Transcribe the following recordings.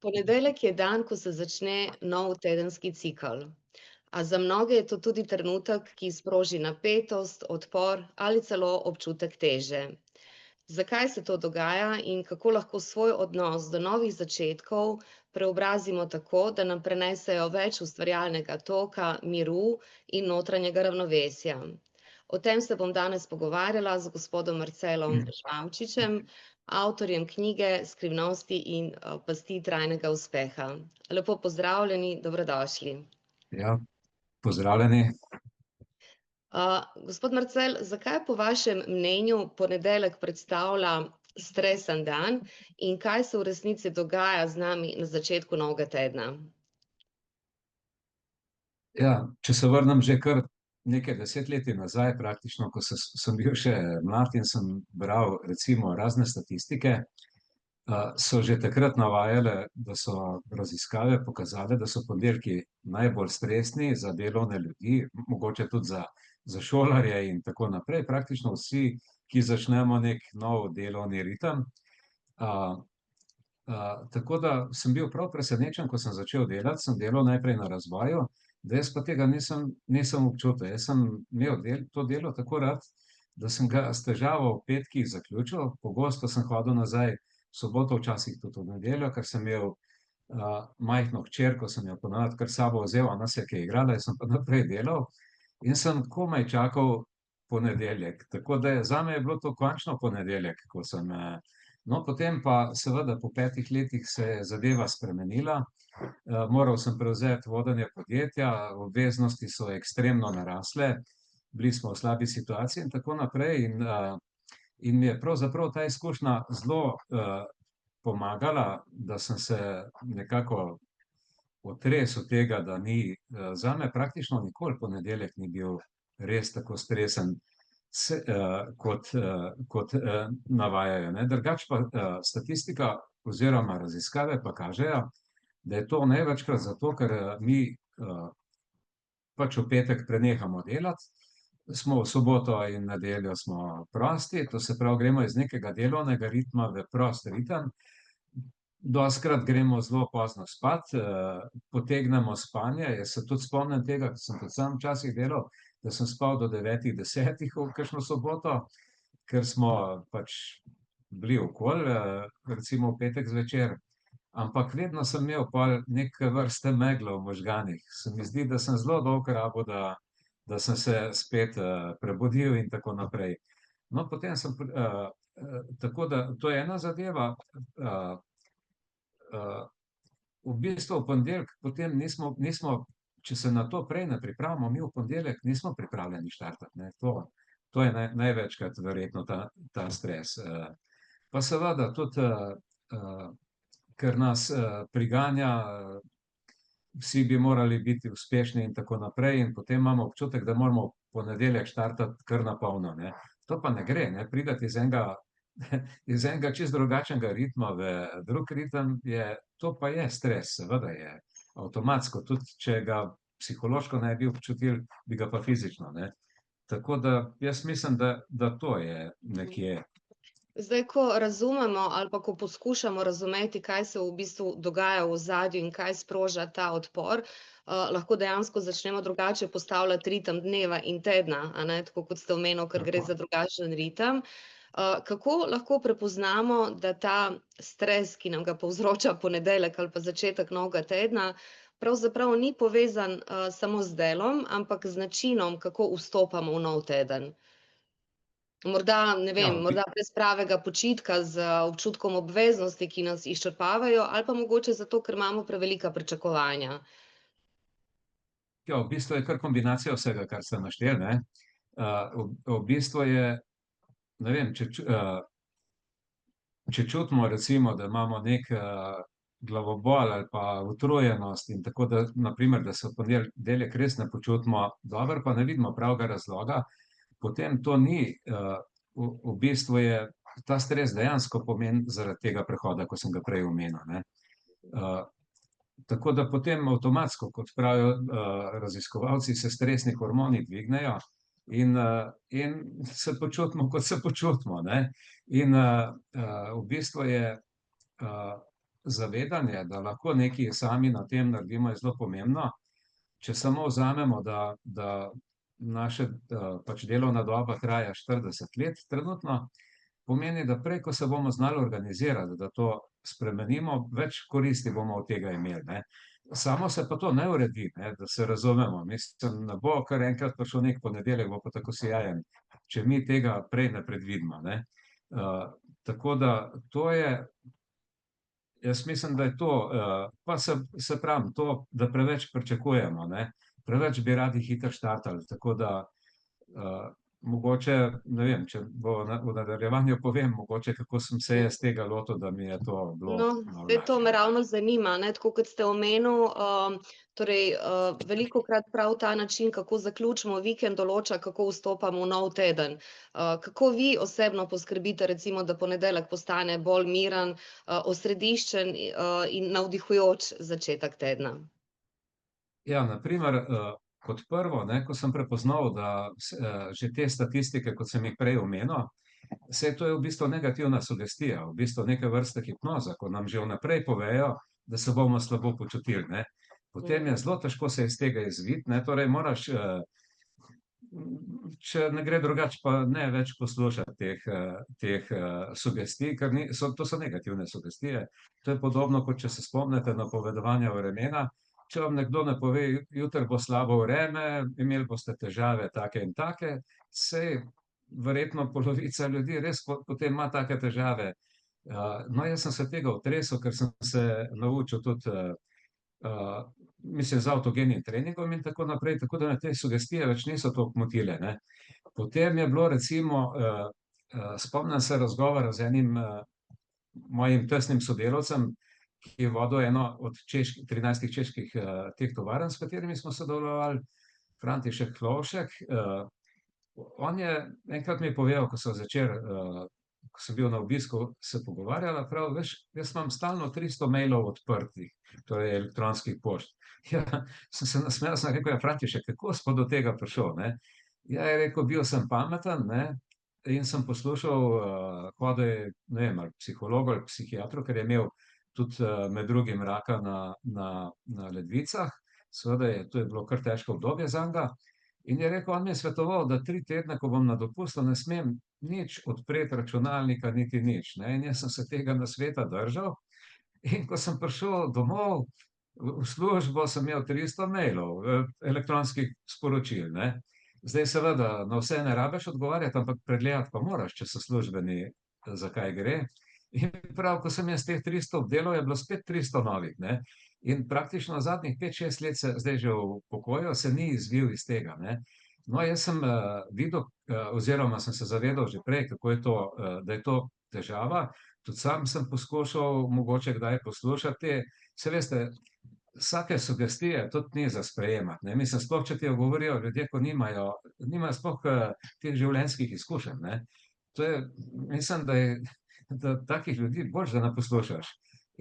Ponedeljek je dan, ko se začne nov tedenski cikel. A za mnoge je to tudi trenutek, ki sproži napetost, odpor ali celo občutek teže. Zakaj se to dogaja in kako lahko svoj odnos do novih začetkov preobrazimo tako, da nam prenesejo več ustvarjalnega toka, miru in notranjega ravnovesja? O tem se bom danes pogovarjala z gospodom Marcelom Žvavčičem, avtorjem knjige Skrivnosti in pasti trajnega uspeha. Lepo pozdravljeni, dobrodošli. Ja, pozdravljeni. Gospod Marcel, zakaj po vašem mnenju ponedeljek predstavlja stresen dan in kaj se v resnici dogaja z nami na začetku novega tedna? Ja, če se vrnem že kar nekaj desetletij nazaj, praktično, ko sem bil še mlad in sem bral recimo razne statistike, so že takrat navajale, da so raziskave pokazale, da so ponedeljki najbolj stresni za delovne ljudi, mogoče tudi za šolarje in tako naprej. Praktično vsi, ki začnemo nek nov delovni ritem. Tako da sem bil prav presenečen, ko sem začel delati, sem delal najprej na razvoju, da jaz pa tega nisem občutil. Jaz sem imel to delo tako rad, da sem ga s težavo v petkih zaključil. Pogosto sem hodil nazaj v soboto, včasih tudi v nedeljo, ker sem imel majhno hčerko, sem jo ponavadi kar s sabo vzel, ona se je kaj igrala, jaz sem pa naprej delal in sem komaj čakal ponedeljek. Tako da zame je bilo to končno ponedeljek, ko sem. No, potem pa seveda po 5 letih se je zadeva spremenila. Moral sem prevzeti vodenje podjetja, obveznosti so ekstremno narasle, bili smo v slabi situaciji in tako naprej. In mi je pravzaprav ta izkušnja zelo pomagala, da sem se nekako otresel tega, da ni zame praktično nikoli ponedeljek ni bil res tako stresen, kot navajajo. Drugače pa statistika oziroma raziskave pa kažejo, da je to največkrat zato, ker mi pač v petek prenehamo delati, smo v soboto in nedeljo smo prosti, to se pravi, gremo iz nekega delovnega ritma v prost ritem. Dostikrat gremo zelo pozno spat, potegnemo spanje. Jaz se tudi spomnim tega, ko sem tudi sam včasih delal, da sem spal do 9, 10 v kakšno soboto, ker smo pač bili okoli, recimo v petek zvečer. Ampak vedno sem imel pol neke vrste meglo v možganih. Se mi zdi, da sem zelo dolgo rabil, da sem se spet prebudil in tako naprej. No, potem sem, tako da to je ena zadeva. V bistvu v ponedeljek potem nismo, če se na to prej ne pripravimo, mi v ponedeljek nismo pripravljeni štartati, ne. To je največkrat verjetno ta stres. Pa seveda tudi, ker nas priganja, vsi bi morali biti uspešni in tako naprej, in potem imamo občutek, da moramo v ponedeljek štartati kar na polno, ne. To pa ne gre, ne, priti iz enega čisto drugačnega ritma v drug ritem to pa je stres, seveda je avtomatsko, tudi če ga psihološko ne bi občutili, bi ga pa fizično, ne. Tako da jaz mislim, da to je nekje. Zdaj, ko razumemo ali pa ko poskušamo razumeti, kaj se v bistvu dogaja v ozadju in kaj sproža ta odpor, lahko dejansko začnemo drugače postavljati ritem dneva in tedna, a ne, tako kot ste omenil, ker gre Tako. za drugačen ritem. Kako lahko prepoznamo, da ta stres, ki nam ga povzroča ponedeljek ali pa začetek novega tedna, pravzaprav ni povezan, samo z delom, ampak z načinom, kako vstopamo v nov teden? Morda, ne Ja, vem, morda brez pravega počitka z občutkom obveznosti, ki nas izčrpavajo, ali pa mogoče zato, ker imamo prevelika pričakovanja. ja, v bistvu je kar kombinacija vsega, kar ste našteli, ne. V bistvu je, ne vem, če čutimo recimo, da imamo nek glavobol ali pa utrujenost in tako da, na primer, da se v ponedeljek res ne počutimo dobro, pa ne vidimo pravega razloga, potem to ni, v bistvu je ta stres dejansko pomeni zaradi tega prehoda, ko sem ga prej omenil, ne. Tako da potem avtomatsko, kot pravijo raziskovalci, se stresni hormoni dvignejo in se počutimo, kot se počutimo, ne. In v bistvu je zavedanje, da lahko nekaj sami na tem naredimo, je zelo pomembno. Če samo vzamemo, da naša pač delovna doba traja 40 let trenutno, pomeni, da prej, ko se bomo znali organizirati, da to spremenimo, več koristi bomo od tega imeli, ne. Samo se pa to ne uredi, ne, da se razumemo. Mislim, ne bo kar enkrat prišel nek ponedeljek, bo pa tako sijajen, če mi tega prej ne predvidimo, ne. Tako da to je, jaz mislim, da je to, pa se pravim, to, da preveč pričakujemo, ne. Preveč bi radi hitro štartali, tako da mogoče, ne vem, če bo v nadaljevanju povem, mogoče kako sem se jaz tega lotil, da mi je to bilo No, malo saj to me lažje. ravno zanima, ne, tako kot ste omenil, velikokrat prav ta način, kako zaključimo vikend, določa, kako vstopamo v nov teden. Kako vi osebno poskrbite, recimo, da ponedeljek postane bolj miren, osrediščen, in navdihujoč začetek tedna? Ja, na primer, kot prvo, ne, ko sem prepoznal, da že te statistike, kot sem jih prej omenil, saj to je v bistvu negativna sugestija, v bistvu neke vrste hipnoza, ko nam že vnaprej povejo, da se bomo slabo počutili, ne. Potem je zelo težko se iz tega izviti, ne, torej moraš, če ne gre drugače, pa ne več poslušati teh sugestij, ker to so negativne sugestije. To je podobno, kot če se spomnite napovedovanja vremena. Če vam nekdo napove, jutri bo slabo vreme, imeli boste težave take in take, saj verjetno polovica ljudi res potem ima take težave. No, jaz sem se tega otresel, ker sem se naučil tudi, mislim, z avtogenim treningom in tako naprej, tako da me te sugestije več niso toliko motile, ne. Potem je bilo recimo, spomnim se razgovora z enim mojim tesnim sodelavcem, ki je vodil eno od 13 čeških teh tovarn, s katerimi smo sodelovali, František Hlovšek. On je enkrat mi je povedal, ko so zvečer, ko sem bil na obisku, se pogovarjala, pravi, veš, jaz imam stalno 300 mailov odprtih, torej elektronskih pošt. Ja, sem se nasmejal, sem rekel, ja, František, kako si pa do tega prišel, ne? Ja, je rekel, bil sem pameten, ne, in sem poslušal, hodil je, ne vem, ali k psihologu ali psihiatru, ker je imel tudi med drugim raka na ledvicah. Seveda to je bilo kar težko obdobje zanj. In je rekel, on mi je svetoval, da 3 tedne, ko bom na dopustu, ne smem nič odpreti računalnika, niti nič, ne. In jaz sem se tega nasveta držal. In ko sem prišel domov v službo, sem imel 300 mailov, elektronskih sporočil, ne. Zdaj seveda na vse ne rabiš odgovarjati, ampak pregledati pa moraš, če so službeni, za kaj gre. In prav, ko sem jaz teh 300 obdelal, je bilo spet 300 novih, ne. In praktično zadnjih 5-6 let zdaj že v pokoju, se ni izvil iz tega, ne. No, jaz sem videl, oziroma sem se zavedal že prej, kako je to, da je to težava. Tudi sam sem poskušal mogoče kdaj poslušati. Saj veste, vsake sugestije tudi ni za sprejemati, ne. Mislim, sploh če ti jo govorijo ljudje, ko nimajo sploh teh življenjskih izkušenj, ne. To je, mislim, da takih ljudi boljše, da ne poslušaš.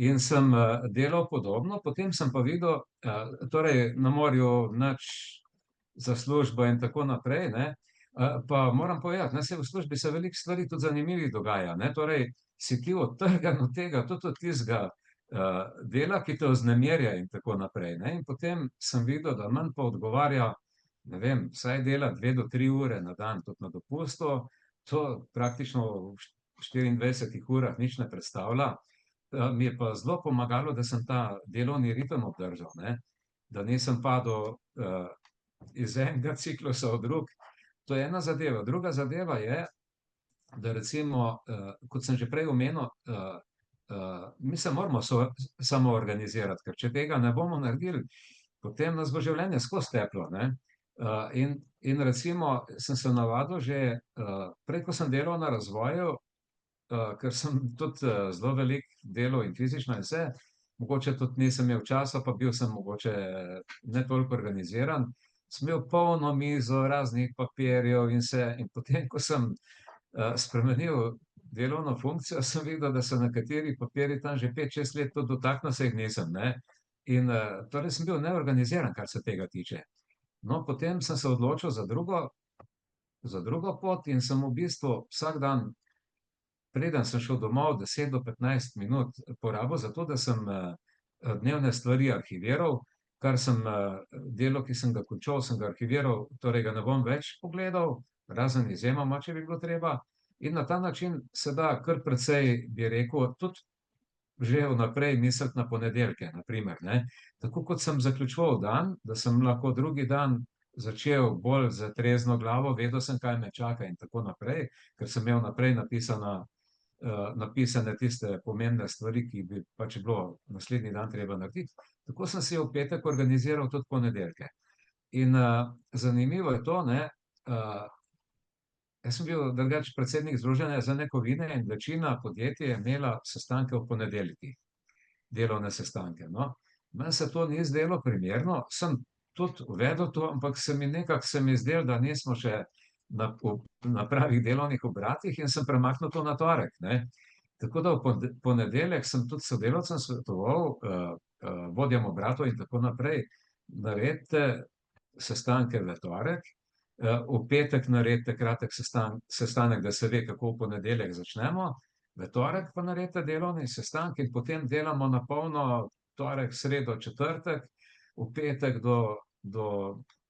In sem delal podobno, potem sem pa videl, torej na morju nič za službo in tako naprej, ne. Pa moram povedati, ne, saj v službi se veliko stvari tudi zanimivih dogaja, ne, torej si ti odtrgan od tega, tudi od tistega dela, ki te vznemirja in tako naprej, ne. In potem sem videl, da manj pa odgovarja, ne vem, vsaj dela 2 do 3 ure na dan, tudi na dopustu, to praktično v 24 urah nič ne predstavlja. Mi je pa zelo pomagalo, da sem ta delovni ritem obdržal, ne. Da nisem padel iz enega ciklusa v drug. To je ena zadeva. Druga zadeva je, da recimo, kot sem že prej omenil, mi se moramo samoorganizirati, ker če tega ne bomo naredili, potem nas bo življenje skozi teplo, ne. In recimo sem se navadil že, prej, ko sem delal na razvoju, ker sem tudi zelo veliko delal in fizično in vse, mogoče tudi nisem imel časa, pa bil sem mogoče ne toliko organiziran, sem imel polno mizo raznih papirjev in vse. In potem, ko sem spremenil delovno funkcijo, sem videl, da so nekateri papirji tam že 5-6 let, tudi dotaknil se jih nisem, ne. In torej sem bil neorganiziran, kar se tega tiče. No, potem sem se odločil za drugo pot in sem v bistvu vsak dan preden sem šel domov, 10 do 15 minut porabil za to, da sem dnevne stvari arhiviral, kar sem delo, ki sem ga končal, sem ga arhiviral, torej ga ne bom več pogledal, razen izjemoma, če bi bilo treba. In na ta način se da kar precej, bi rekel, tudi že vnaprej misliti na ponedeljke, na primer, ne. Tako kot sem zaključoval dan, da sem lahko drugi dan začel bolj z trezno glavo, vedel sem, kaj me čaka in tako naprej, ker sem imel naprej napisane tiste pomembne stvari, ki bi pač bilo naslednji dan treba narediti. Tako sem si v petek organiziral tudi ponedeljke. In zanimivo je to, ne, jaz sem bil drugače predsednik Združenja za nekovine in večina podjetij je imela sestanke v ponedeljkih, delovne sestanke, no. Meni se to ni zdelo primerno, sem tudi uvedel to, ampak se mi zdelo, da nismo še na pravih delovnih obratih in sem premaknil to na torek, ne. Tako da v ponedeljek sem tudi sodelavcem svetoval, vodjem obratov in tako naprej, naredite sestanke v torek, v petek naredite kratek sestanek, da se ve, kako v ponedeljek začnemo, v torek pa naredite delovni sestanek in potem delamo na polno torek, sredo, četrtek, v petek do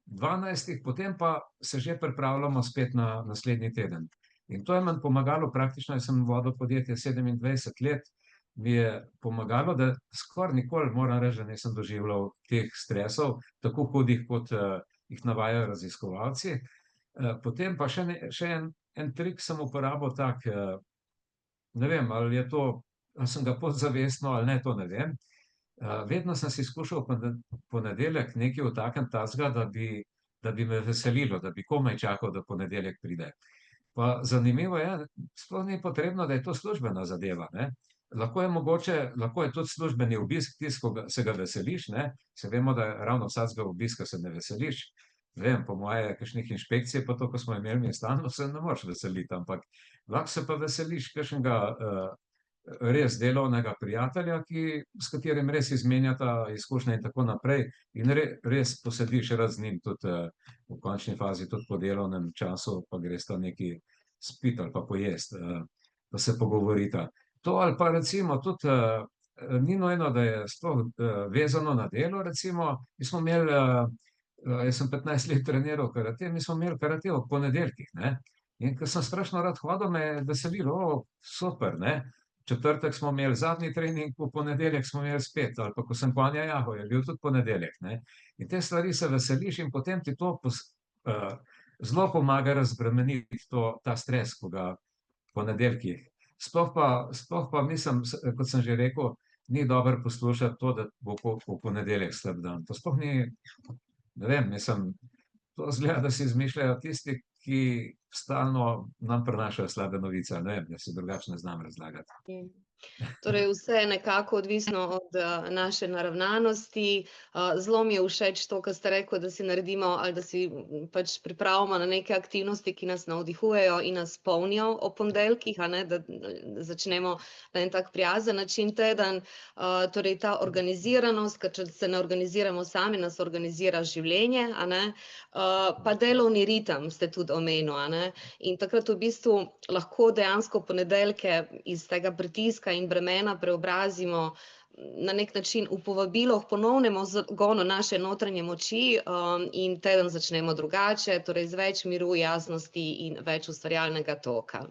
12, potem pa se že pripravljamo spet na naslednji teden. In to je meni pomagalo, praktično jaz sem vodil podjetje 27 let, mi je pomagalo, da skoraj nikoli, moram reči, da nisem doživljal teh stresov, tako hudih, kot jih navajajo raziskovalci. Potem pa še en trik sem uporabil tak, ne vem, ali je to, ali sem ga podzavestno ali ne, to ne vem. Vedno sem si skušal ponedeljek nekaj vtakniti takega, da bi me veselilo, da bi komaj čakal, da ponedeljek pride. Pa zanimivo je, sploh ni potrebno, da je to službena zadeva, ne. Lahko je tudi službeni obisk tisti, ko se ga veseliš, ne. Saj vemo, da ravno vsakega obiska se ne veseliš. Ne vem, po moje kakšnih inšpekcij, pa to, ko smo imeli mi stalno, se ne moreš veseliti, ampak lahko se pa veseliš kakšnega res delovnega prijatelja, s katerim res izmenjata izkušnje in tako naprej, in res posediš rad z njim tudi v končni fazi, tudi po delovnem času, pa gresta nekaj spiti ali pa pojesti, pa se pogovorita. To ali pa recimo tudi, ni nujno, da je sploh vezano na delo, recimo, mi smo imeli, jaz sem 15 let treniral karate, mi smo imeli karate ob ponedeljkih, ne. In ko sem strašno rad hodil, me je veselilo, super, ne. Četrtek smo imeli zadnji trening, v ponedeljek smo imeli spet, ali pa ko sem konja jahal, je bil tudi ponedeljek, ne. In te stvari se veseliš in potem ti to zelo pomaga razbremeniti ta stres, ko ga ponedeljkih. Sploh pa mislim, kot sem že rekel, ni dobro poslušati to, da bo v ponedeljek slab dan. To sploh ni, ne vem, mislim, to izgleda, da si izmišljajo tisti, ki stalno nam prinašajo slabe novice, ne vem, jaz si drugače ne znam razlagati. Torej vse je nekako odvisno od naše naravnanosti. Zelo mi je všeč to, kar ste rekli, da si naredimo ali da si pač pripravimo na neke aktivnosti, ki nas navdihujejo in nas polnijo ob ponedeljkih, a ne, da začnemo na en tak prijazen način teden. Torej ta organiziranost, ker če se ne organiziramo sami, nas organizira življenje, a ne. Pa delovni ritem ste tudi omenil, a ne. In takrat v bistvu lahko dejansko ponedeljke iz tega pritiska in bremena preobrazimo na nek način v povabilo k ponovnemu zagonu naše notranje moči in teden začnemo drugače, torej z več miru, jasnosti in več ustvarjalnega toka.